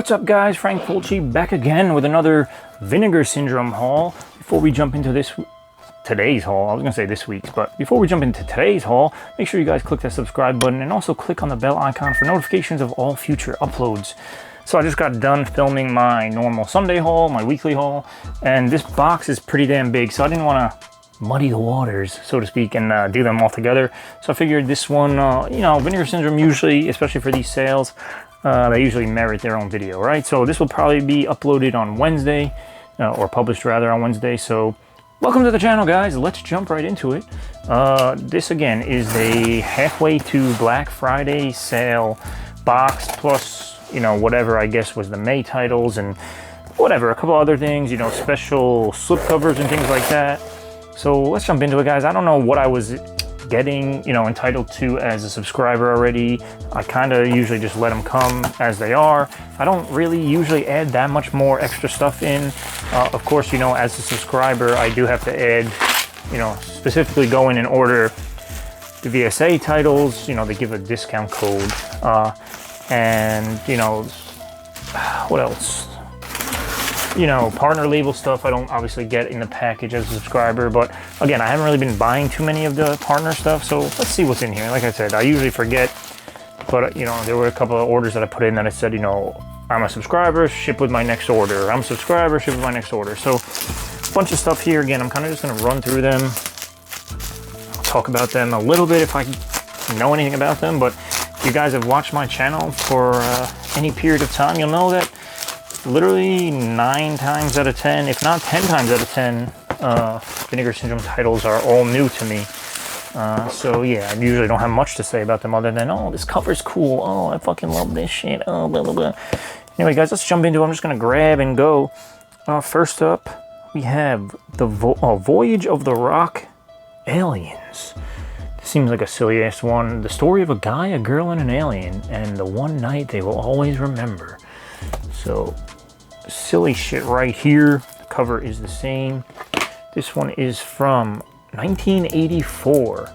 What's up guys, Frank Fulci back again with another Vinegar Syndrome haul. Before we jump into today's haul, I was gonna say this week's, but before we jump into today's haul, make sure you guys click that subscribe button and also click on the bell icon for notifications of all future uploads. So I just got done filming my normal Sunday haul, my weekly haul, and this box is pretty damn big, so I didn't want to muddy the waters, so to speak, and do them all together. So I figured this one, you know, Vinegar Syndrome usually, especially for these sales, they usually merit their own video, right? So this will probably be uploaded on Wednesday, or published rather on Wednesday. So welcome to the channel, guys. Let's jump right into it. This again is a halfway to Black Friday sale box, plus, you know, whatever I guess was the May titles and whatever, a couple other things, you know, special slipcovers and things like that. So let's jump into it, guys. I don't know what I was getting, you know, entitled to as a subscriber already. I kind of usually just let them come as they are. I don't really usually add that much more extra stuff in. Of course, you know, as a subscriber, I do have to add, you know, specifically go in and order the VSA titles. You know, they give a discount code. And, you know, what else? You know, partner label stuff I don't obviously get in the package as a subscriber, but again, I haven't really been buying too many of the partner stuff, so let's see what's in here. Like I said, I usually forget, but you know, there were a couple of orders that I put in that I said, you know, I'm a subscriber, ship with my next order. I'm a subscriber, ship with my next order. So a bunch of stuff here. Again, I'm kind of just going to run through them. I'll talk about them a little bit if I know anything about them, but if you guys have watched my channel for any period of time, you'll know that literally 9 times out of 10, if not 10 times out of 10, Vinegar Syndrome titles are all new to me. So yeah, I usually don't have much to say about them other than, oh, this cover's cool. Oh, I fucking love this shit. Oh, blah, blah, blah. Anyway, guys, let's jump into it. I'm just going to grab and go. First up, we have the Voyage of the Rock Aliens. This seems like a silly-ass one. The story of a guy, a girl, and an alien, and the one night they will always remember. So, silly shit right here. The cover is the same. This one is from 1984.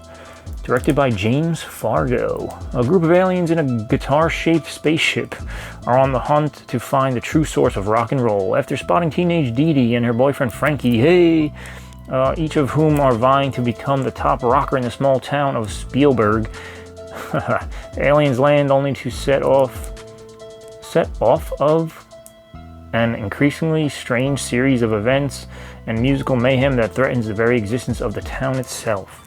Directed by James Fargo. A group of aliens in a guitar-shaped spaceship are on the hunt to find the true source of rock and roll. After spotting teenage Dee Dee and her boyfriend Frankie, hey, each of whom are vying to become the top rocker in the small town of Spielberg, the aliens land only to set off of an increasingly strange series of events and musical mayhem that threatens the very existence of the town itself.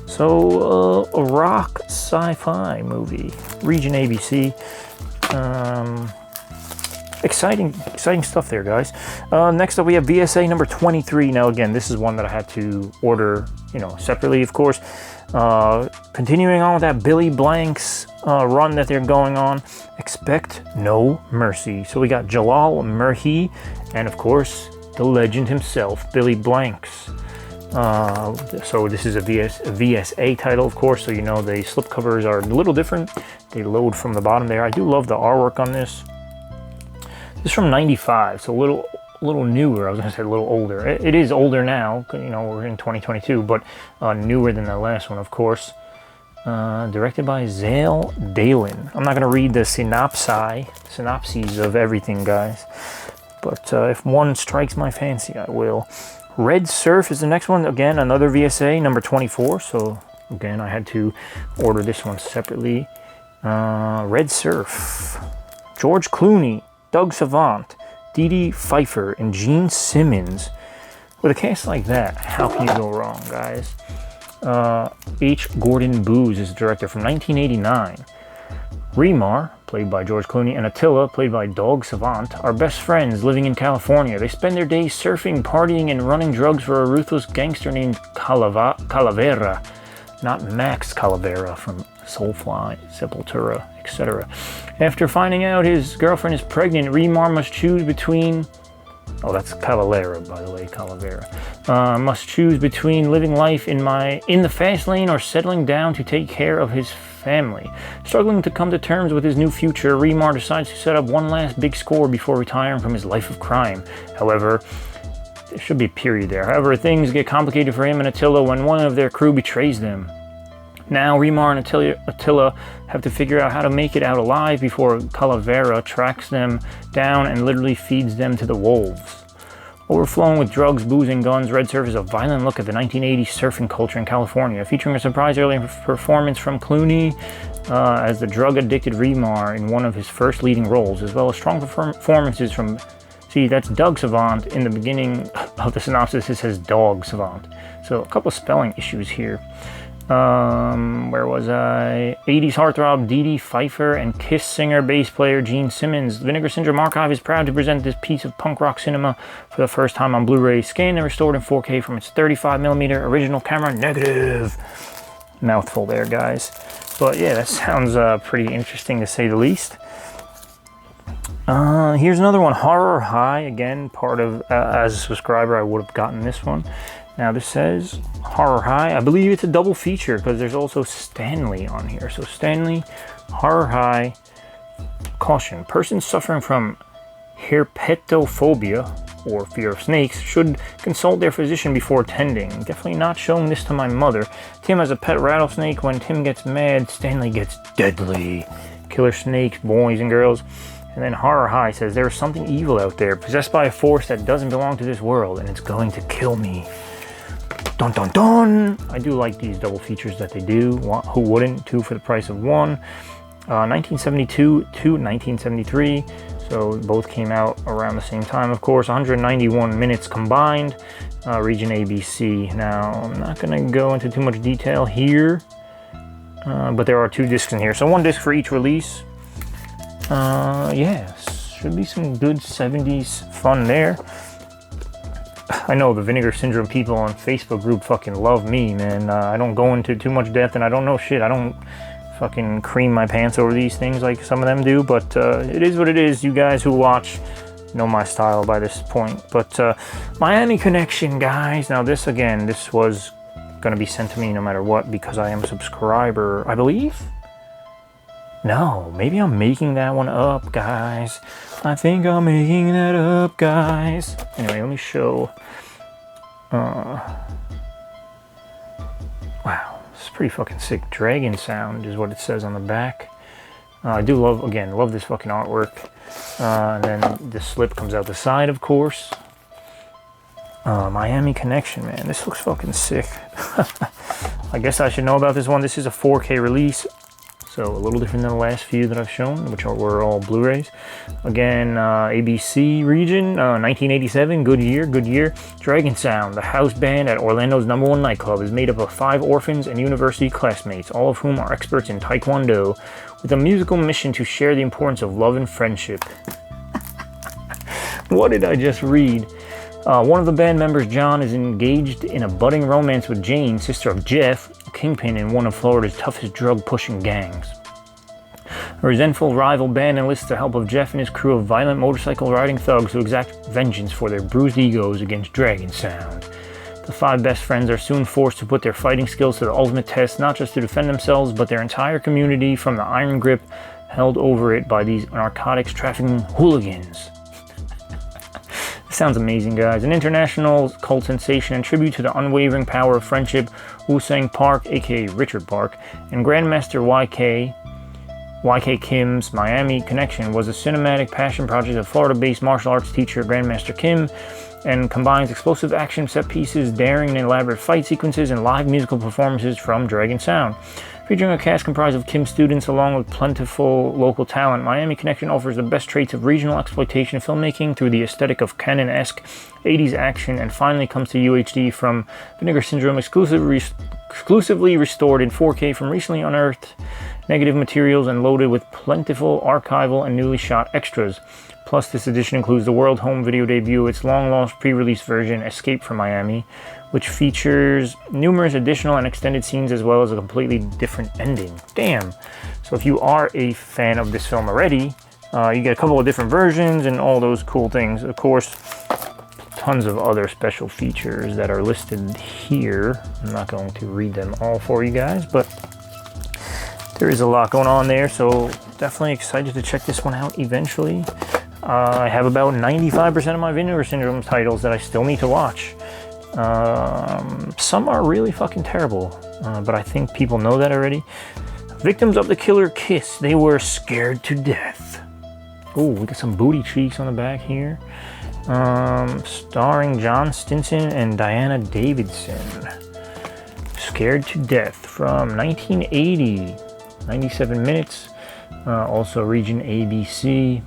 So, a rock sci-fi movie, Region ABC. Exciting stuff there, guys. Next up, we have VSA number 23. Now, again, this is one that I had to order, you know, separately, of course. Continuing on with that Billy Blanks run that they're going on, Expect No Mercy. So we got Jalal Murhi and, of course, the legend himself, Billy Blanks. So this is a VSA title, of course, so you know the slipcovers are a little different. They load from the bottom there. I do love the artwork on this. This is from 95, so a little newer. I was going to say a little older. It is older now, you know, we're in 2022, but newer than the last one, of course. Directed by Zale Dalen. I'm not going to read the synopses of everything, guys, but if one strikes my fancy, I will. Red Surf is the next one. Again, another VSA, number 24, so again, I had to order this one separately. Red Surf. George Clooney, Doug Savant, Dee Dee Pfeiffer, and Gene Simmons. With a cast like that, how can you go wrong, guys? H. Gordon Booz is the director from 1989. Remar, played by George Clooney, and Attila, played by Doug Savant, are best friends living in California. They spend their days surfing, partying, and running drugs for a ruthless gangster named Calavera. Not Max Calavera from Soulfly, Sepultura, etc. After finding out his girlfriend is pregnant, Remar must choose between... Oh, that's Cavalera, by the way, Calavera. Must choose between living life in the fast lane or settling down to take care of his family. Struggling to come to terms with his new future, Remar decides to set up one last big score before retiring from his life of crime. However, there should be a period there. However, things get complicated for him and Attila when one of their crew betrays them. Now Remar and Attila have to figure out how to make it out alive before Calavera tracks them down and literally feeds them to the wolves. Overflowing with drugs, booze, and guns, Red Surf is a violent look at the 1980s surfing culture in California, featuring a surprise early performance from Clooney as the drug-addicted Remar in one of his first leading roles, as well as strong performances from... See, that's Doug Savant. In the beginning of the synopsis, it says Dog Savant. So a couple of spelling issues here. Where was I? 80s heartthrob Dee Dee Pfeiffer and Kiss singer bass player Gene Simmons. Vinegar Syndrome Archive is proud to present this piece of punk rock cinema for the first time on Blu-ray, scanned and restored in 4K from its 35mm original camera negative. Mouthful there, guys. But yeah, that sounds pretty interesting to say the least. Here's another one, Horror High. Again, part of, as a subscriber, I would have gotten this one. Now this says Horror High. I believe it's a double feature because there's also Stanley on here. So Stanley, Horror High. Caution, persons suffering from herpetophobia or fear of snakes should consult their physician before attending. Definitely not showing this to my mother. Tim has a pet rattlesnake. When Tim gets mad, Stanley gets deadly. Killer snakes, boys and girls. And then Horror High says, there is something evil out there, possessed by a force that doesn't belong to this world, and it's going to kill me. Dun dun dun! I do like these double features that they do. Who wouldn't? 2 for the price of 1. 1972 to 1973. So both came out around the same time, of course. 191 minutes combined. Region ABC. Now, I'm not going to go into too much detail here. But there are 2 discs in here. So 1 disc for each release. Yes. Should be some good 70s fun there. I know the Vinegar Syndrome people on Facebook group fucking love me, man. I don't go into too much depth and I don't know shit. I don't fucking cream my pants over these things like some of them do, but it is what it is. You guys who watch know my style by this point. But Miami Connection, guys. Now this, again, this was going to be sent to me no matter what because I am a subscriber, I believe? No, maybe I'm making that one up, guys. I think I'm making that up, guys. Anyway, let me show. Wow, this is pretty fucking sick. Dragon sound is what it says on the back. I do love this fucking artwork. And then the slip comes out the side, of course. Miami Connection, man. This looks fucking sick. I guess I should know about this one. This is a 4K release. So a little different than the last few that I've shown, which were all Blu-rays. Again, ABC region, 1987, good year. Dragon Sound, the house band at Orlando's #1 nightclub, is made up of 5 orphans and university classmates, all of whom are experts in Taekwondo, with a musical mission to share the importance of love and friendship. What did I just read? One of the band members, John, is engaged in a budding romance with Jane, sister of Jeff, a kingpin in one of Florida's toughest drug-pushing gangs. A resentful rival band enlists the help of Jeff and his crew of violent motorcycle-riding thugs to exact vengeance for their bruised egos against Dragon Sound. The 5 best friends are soon forced to put their fighting skills to the ultimate test, not just to defend themselves, but their entire community from the iron grip held over it by these narcotics trafficking hooligans. Sounds amazing, guys. An international cult sensation and tribute to the unwavering power of friendship, Woo-Sang Park, aka Richard Park, and Grandmaster YK Kim's Miami Connection was a cinematic passion project of Florida-based martial arts teacher Grandmaster Kim, and combines explosive action set pieces, daring and elaborate fight sequences, and live musical performances from Dragon Sound. Featuring a cast comprised of Kim students along with plentiful local talent, Miami Connection offers the best traits of regional exploitation filmmaking through the aesthetic of canon-esque 80s action, and finally comes to UHD from Vinegar Syndrome, exclusively restored in 4K from recently unearthed negative materials and loaded with plentiful archival and newly shot extras. Plus, this edition includes the world home video debut, its long-lost pre-release version, Escape from Miami, which features numerous additional and extended scenes as well as a completely different ending. Damn. So if you are a fan of this film already, you get a couple of different versions and all those cool things. Of course, tons of other special features that are listed here. I'm not going to read them all for you guys, but there is a lot going on there, so definitely excited to check this one out eventually. I have about 95% of my Vinegar Syndrome titles that I still need to watch. Some are really fucking terrible. but I think people know that already. Victims of the killer kiss, they were scared to death. Oh, we got some booty cheeks on the back here. Starring John Stinson and Diana Davidson. Scared to Death from 1980. 97 minutes. Also region ABC.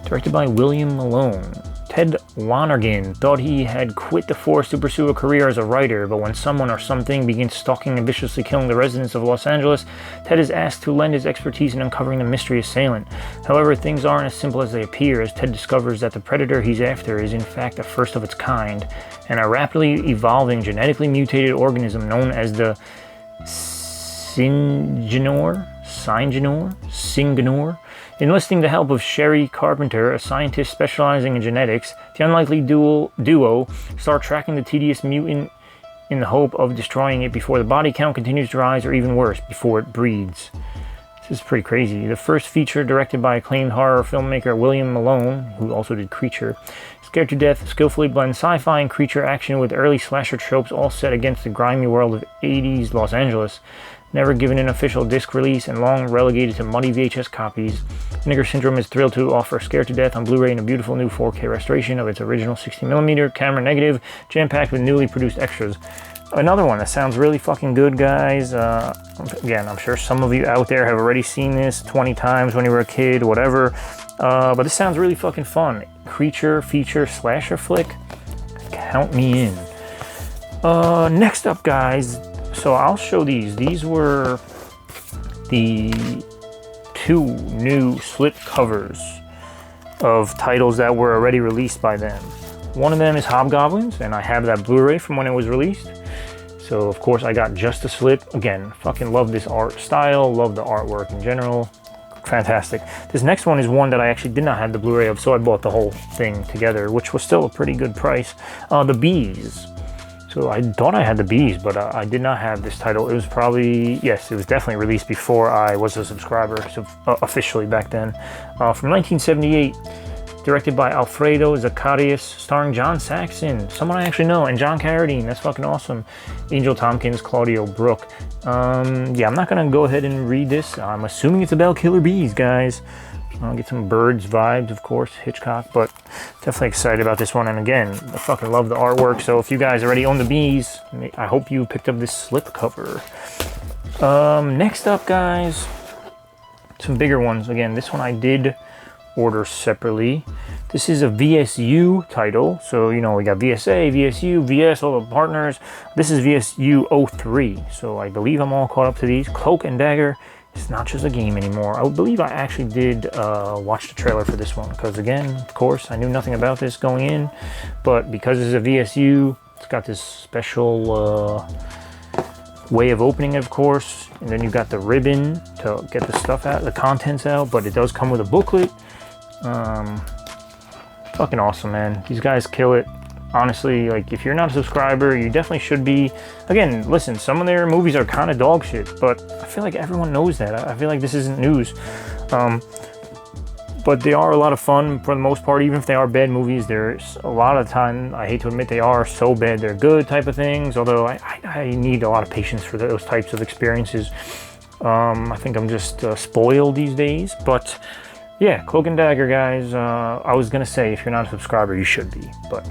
Directed by William Malone. Ted Lonergan thought he had quit the force to pursue a career as a writer, but when someone or something begins stalking and viciously killing the residents of Los Angeles, Ted is asked to lend his expertise in uncovering the mystery assailant. However, things aren't as simple as they appear, as Ted discovers that the predator he's after is in fact a first of its kind, and a rapidly evolving genetically mutated organism known as the Syngenor. Enlisting the help of Sherry Carpenter, a scientist specializing in genetics, the unlikely duo start tracking the tedious mutant in the hope of destroying it before the body count continues to rise, or even worse, before it breeds. This is pretty crazy. The first feature, directed by acclaimed horror filmmaker William Malone, who also did Creature. Scared to Death skillfully blends sci-fi and creature action with early slasher tropes, all set against the grimy world of 80s Los Angeles. Never given an official disc release and long relegated to muddy VHS copies, Vinegar Syndrome is thrilled to offer Scared to Death on Blu-ray in a beautiful new 4K restoration of its original 60mm camera negative, jam-packed with newly produced extras. Another one that sounds really fucking good, guys. Again, I'm sure some of you out there have already seen this 20 times when you were a kid, whatever. But this sounds really fucking fun. Creature, feature, slasher flick. Count me in. Next up, guys. So I'll show these. These were the two new slip covers of titles that were already released by them. One of them is Hobgoblins, and I have that Blu-ray from when it was released. So of course I got just the slip. Again, fucking love this art style, love the artwork in general. Fantastic. This next one is one that I actually did not have the Blu-ray of, so I bought the whole thing together, which was still a pretty good price. The Bees. So I thought I had The Bees, but I did not have this title. It was probably, yes, it was definitely released before I was a subscriber, so officially back then. From 1978, directed by Alfredo Zacharias, starring John Saxon, someone I actually know, and John Carradine. That's fucking awesome. Angel Tompkins, Claudio Brook. Yeah, I'm not gonna go ahead and read this. I'm assuming it's about killer bees, guys. I'll get some Birds vibes, of course, Hitchcock, but definitely excited about this one. And again, I fucking love the artwork. So if you guys already own The Bees, I hope you picked up this slip cover. Next up, guys, some bigger ones. Again, this one I did order separately. This is a VSU title. So, you know, we got VSA, VSU, VS, all the partners. This is VSU 03. So I believe I'm all caught up to these. Cloak and Dagger. It's not just a game anymore. I believe I actually did watch the trailer for this one, because again, of course, I knew nothing about this going in, but because it's a VSU, it's got this special way of opening it, of course, and then you got the ribbon to get the stuff out, the contents out, but it does come with a booklet. Fucking awesome, man. These guys kill it. Honestly, like, if you're not a subscriber, you definitely should be. Again, listen, some of their movies are kind of dog shit, but I feel like everyone knows that. I feel like this isn't news. But they are a lot of fun for the most part, even if they are bad movies. There's a lot of time, I hate to admit, they are so bad they're good type of things, although I need a lot of patience for those types of experiences. I think I'm just spoiled these days, but yeah, Cloak and Dagger, guys. I was gonna say, if you're not a subscriber, you should be, but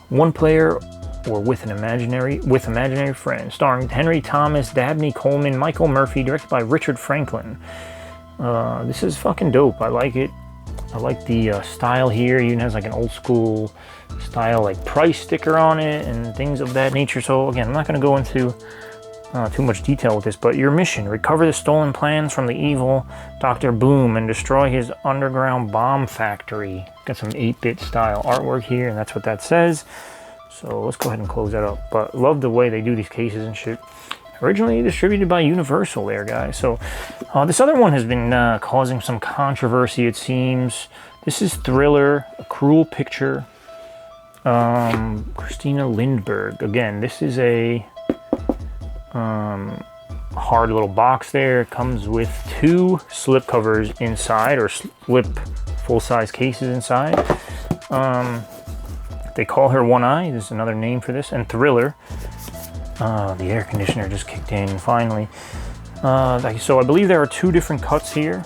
one player or with imaginary friend, starring Henry Thomas, Dabney Coleman, Michael Murphy, directed by Richard Franklin. This is fucking dope. I like it. I like the style here. It even has like an old school style, like price sticker on it and things of that nature. So again, I'm not going to go into too much detail with this, but your mission: recover the stolen plans from the evil Dr. Boom and destroy his underground bomb factory. Got some 8-bit style artwork here, and that's what that says. So let's go ahead and close that up. But love the way they do these cases and shit. Originally distributed by Universal there, guys. So this other one has been causing some controversy, it seems. This is Thriller, A Cruel Picture. Christina Lindberg. Again, this is a hard little box there. It comes with 2 slip covers inside, or slip full-size cases inside. They Call Her One Eye. There's another name for this. And Thriller. The air conditioner just kicked in finally. So I believe there are 2 different cuts here.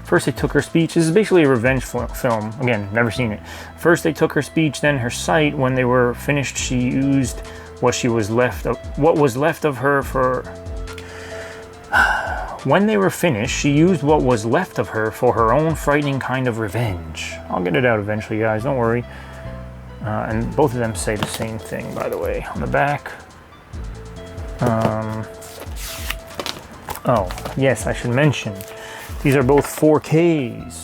First they took her speech. This is basically a revenge film. Again, never seen it. First they took her speech, then her sight. When they were finished, she used what was left of her for... When they were finished, she used what was left of her for her own frightening kind of revenge. I'll get it out eventually, guys. Don't worry. And both of them say the same thing, by the way, on the back. Oh, yes, I should mention. These are both 4Ks.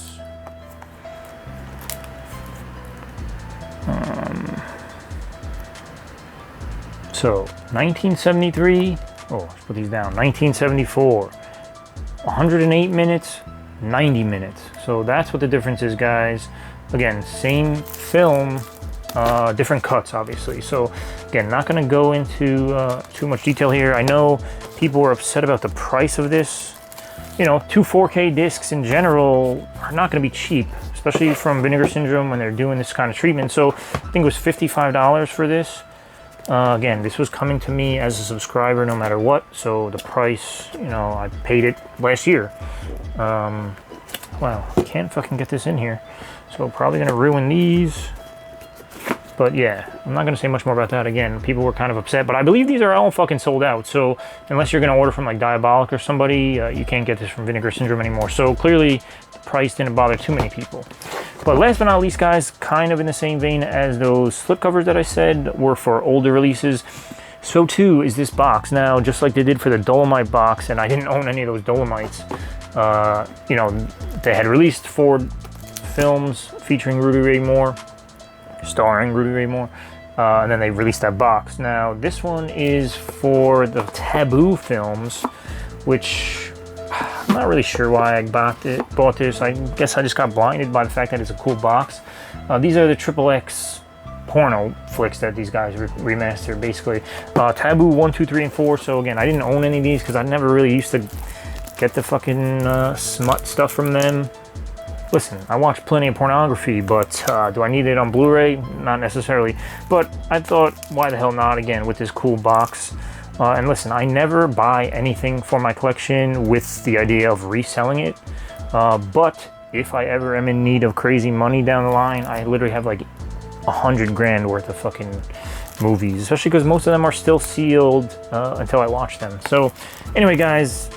So, 1973. Oh, let's put these down. 1974. 108 minutes, 90 minutes. So that's what the difference is, guys. Again, same film, different cuts, obviously. So again, not going to go into too much detail here. I know people were upset about the price of this. You know, 2 4K discs in general are not going to be cheap, especially from Vinegar Syndrome when they're doing this kind of treatment. So I think it was $55 for this. Again, this was coming to me as a subscriber no matter what, so the price, you know, I paid it last year. Wow, I can't fucking get this in here, so probably gonna ruin these. But yeah, I'm not gonna say much more about that. Again, people were kind of upset, but I believe these are all fucking sold out, so unless you're gonna order from like Diabolic or somebody, you can't get this from Vinegar Syndrome anymore. So clearly, the price didn't bother too many people. But last but not least, guys, kind of in the same vein as those slipcovers that I said were for older releases, so too is this box. Now, just like they did for the Dolomite box, and I didn't own any of those Dolomites, you know, they had released 4 films featuring Rudy Ray Moore, starring Rudy Ray Moore, and then they released that box. Now, this one is for the Taboo films, which... I'm not really sure why I bought this. I guess I just got blinded by the fact that it's a cool box. These are the XXX porno flicks that these guys remastered, basically. Taboo 1, 2, 3, and 4. So again, I didn't own any of these because I never really used to get the fucking smut stuff from them. Listen, I watch plenty of pornography, but do I need it on Blu-ray? Not necessarily. But I thought, why the hell not, again, with this cool box. And listen, I never buy anything for my collection with the idea of reselling it. But if I ever am in need of crazy money down the line, I literally have like 100 grand worth of fucking movies, especially because most of them are still sealed until I watch them. So anyway, guys,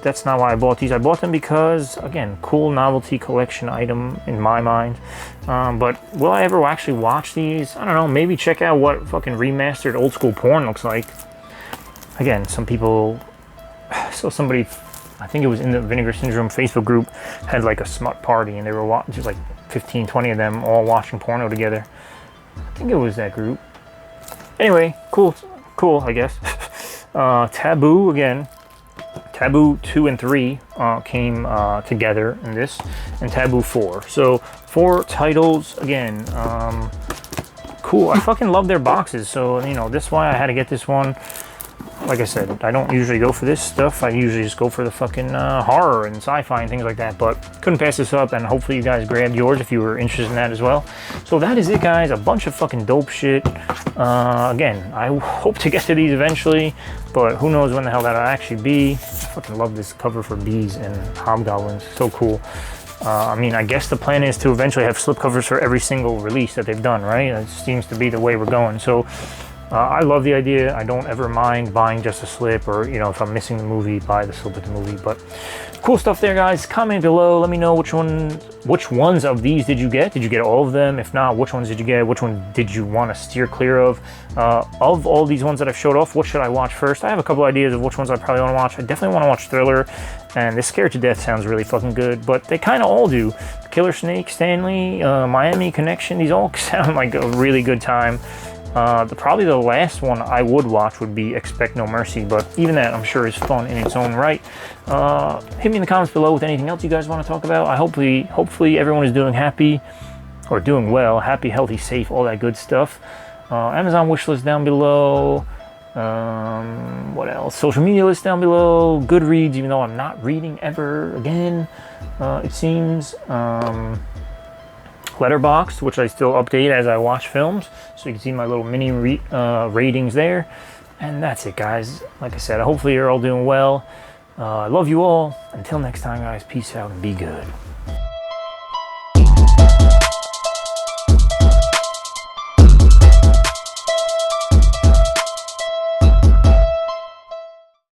that's not why I bought these. I bought them because, again, cool novelty collection item in my mind. But will I ever actually watch these? I don't know. Maybe check out what fucking remastered old school porn looks like. Again, some people, so somebody, I think it was in the Vinegar Syndrome Facebook group, had like a smut party and they were watching, just like 15, 20 of them all watching porno together. I think it was that group. Anyway, cool, I guess. Taboo, again, Taboo 2 and 3 came together in this, and Taboo 4. So 4 titles, again, cool. I fucking love their boxes, so, you know, that's why I had to get this one. Like I said, I don't usually go for this stuff. I usually just go for the fucking horror and sci-fi and things like that. But couldn't pass this up, and hopefully you guys grabbed yours if you were interested in that as well. So that is it, guys. A bunch of fucking dope shit. Again, I hope to get to these eventually, but who knows when the hell that'll actually be. I fucking love this cover for Bees and Hobgoblins. So cool. I mean, I guess the plan is to eventually have slipcovers for every single release that they've done, right? It seems to be the way we're going. So I love the idea. I don't ever mind buying just a slip, or, you know, if I'm missing the movie, buy the slip of the movie. But cool stuff there, guys. Comment below. Let me know which ones of these did you get? Did you get all of them? If not, which ones did you get? Which one did you want to steer clear of? Of all these ones that I've showed off, what should I watch first? I have a couple ideas of which ones I probably want to watch. I definitely want to watch Thriller, and this Scared to Death sounds really fucking good, but they kind of all do. Killer Snake, Stanley, Miami Connection, these all sound like a really good time. Probably the last one I would watch would be Expect No Mercy, but even that I'm sure is fun in its own right. Hit me in the comments below with anything else you guys want to talk about. Hopefully everyone is doing happy, or doing well, happy, healthy, safe, all that good stuff. Amazon wish list down below. What else? Social media list down below. Goodreads, even though I'm not reading ever again, it seems. Letterboxd, which I still update as I watch films, so you can see my little mini ratings there. And that's it, guys. Like I said, hopefully you're all doing well. I love you all. Until next time, guys, peace out and be good.